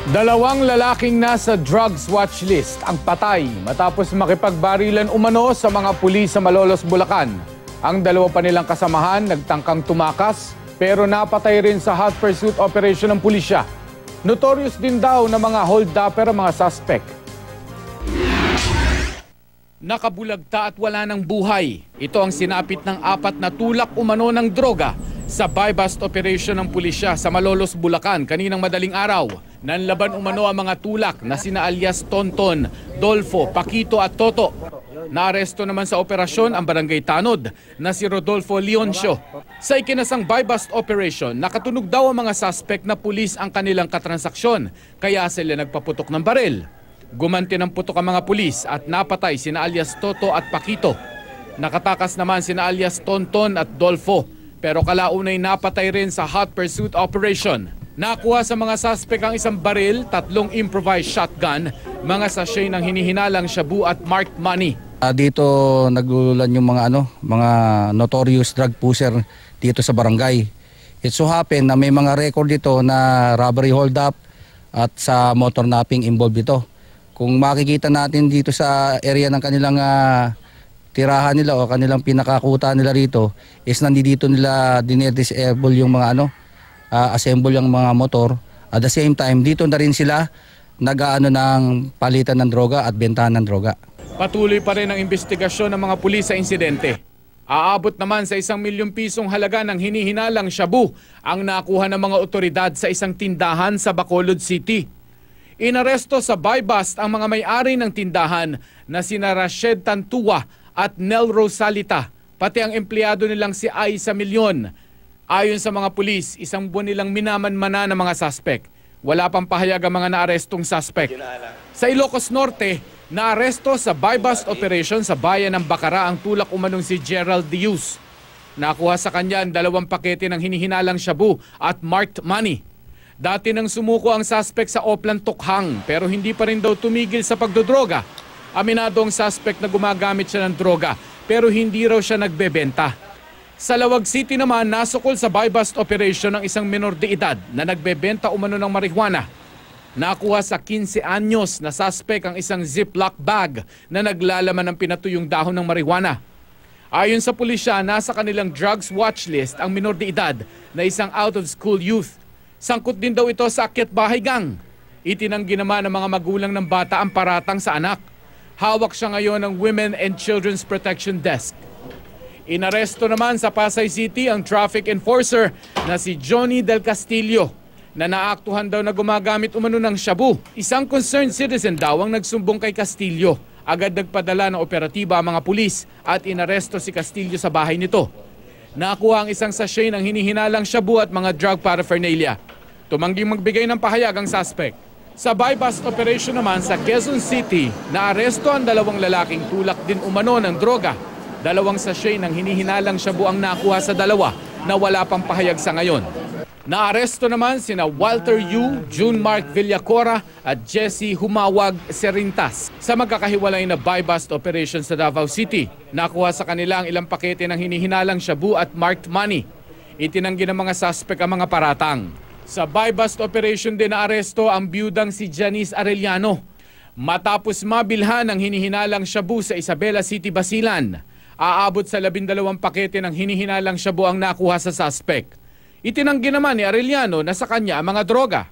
Dalawang lalaking nasa drugs watch list ang patay matapos makipagbarilan umano sa mga pulis sa Malolos, Bulacan. Ang dalawa pa nilang kasamahan nagtangkang tumakas pero napatay rin sa hot pursuit operation ng pulisya. Notorious din daw na mga hold-upper ang mga suspect. Nakabulagta at wala ng buhay. Ito ang sinapit ng 4 na tulak umano ng droga sa buy-bust operation ng pulisya sa Malolos, Bulacan kaninang madaling araw. Nanlaban umano ang mga tulak na sina alias Tonton, Dolfo, Paquito at Toto. Naaresto naman sa operasyon ang barangay Tanod na si Rodolfo Leoncio. Sa ikinasang buy-bust operation, nakatunog daw ang mga suspect na pulis ang kanilang katransaksyon kaya sila nagpaputok ng baril. Gumanti ng putok ang mga pulis at napatay sina alias Toto at Paquito. Nakatakas naman sina alias Tonton at Dolfo pero kalaunay napatay rin sa hot pursuit operation. Nakuha sa mga suspect ang isang baril, 3 improvised shotgun, mga sachet ng hinihinalang shabu at marked money. Dito naglululan yung mga notorious drug pusher dito sa barangay. It so happen na may mga record dito na robbery hold-up at sa motor napping involved dito. Kung makikita natin dito sa area ng kanilang tirahan nila o kanilang pinakakuta nila rito is nandito nila dinedisable yung mga assemble yung mga motor. At the same time, dito na rin sila nag-aano ng palitan ng droga at bentahan ng droga. Patuloy pa rin ang investigasyon ng mga pulis sa insidente. Aabot naman sa 1 milyong pisong halaga ng hinihinalang shabu ang nakuha ng mga otoridad sa isang tindahan sa Bacolod City. Inaresto sa buy-bust ang mga may-ari ng tindahan na sina Rached Tantua at Nel Rosalita, pati ang empleyado nilang si Aiza Milyon. Ayon sa mga pulis, 1 buwan nilang minamanmana ng mga suspect. Wala pang pahayag ang mga naarestong suspect. Sa Ilocos Norte, naaresto sa buy-bust operation sa bayan ng Bacara ang tulak umanong si Gerald Diuz. Nakuha sa kanya ang 2 pakete ng hinihinalang shabu at marked money. Dati nang sumuko ang suspect sa Oplan Tokhang pero hindi pa rin daw tumigil sa pagdodroga. Aminado ang suspect na gumagamit siya ng droga pero hindi raw siya nagbebenta. Sa Lawag City naman, nasukol sa buy-bust operation ng isang menor de edad na nagbebenta umano ng marijuana. Nakuha sa 15 anyos na suspect ang isang ziplock bag na naglalaman ng pinatuyong dahon ng marijuana. Ayon sa pulisya, nasa kanilang drugs watch list ang menor de edad na isang out-of-school youth. Sangkot din daw ito sa akyat bahay gang. Itinanggi naman ng mga magulang ng bata ang paratang sa anak. Hawak siya ngayon ng Women and Children's Protection Desk. Inaresto naman sa Pasay City ang traffic enforcer na si Johnny Del Castillo na naaktuhan daw na gumagamit umano ng shabu. Isang concerned citizen daw ang nagsumbong kay Castillo. Agad nagpadala ng operatiba ang mga pulis at inaresto si Castillo sa bahay nito. Nakuha ang isang sachet ng hinihinalang shabu at mga drug paraphernalia. Tumangging magbigay ng pahayag ang suspect. Sa buy-bust operation naman sa Quezon City, naaresto ang 2 lalaking tulak din umano ng droga. 2 sachet ng hinihinalang shabu ang nakuha sa 2 na wala pang pahayag sa ngayon. Naaresto naman sina Walter Yu, June Mark Villacora at Jesse Humawag Serintas sa magkakahiwalay na buy-bust operation sa Davao City. Nakuha sa kanila ang ilang pakete ng hinihinalang shabu at marked money. Itinanggi ng mga suspect ang mga paratang. Sa buy-bust operation din naaresto ang biyudang si Janice Arellano. Matapos mabilhan ang hinihinalang shabu sa Isabela City, Basilan, aabot sa 12 pakete ng hinihinalang shabu ang nakuha sa suspect. Itinanggi naman ni Arellano na sa kanya ang mga droga.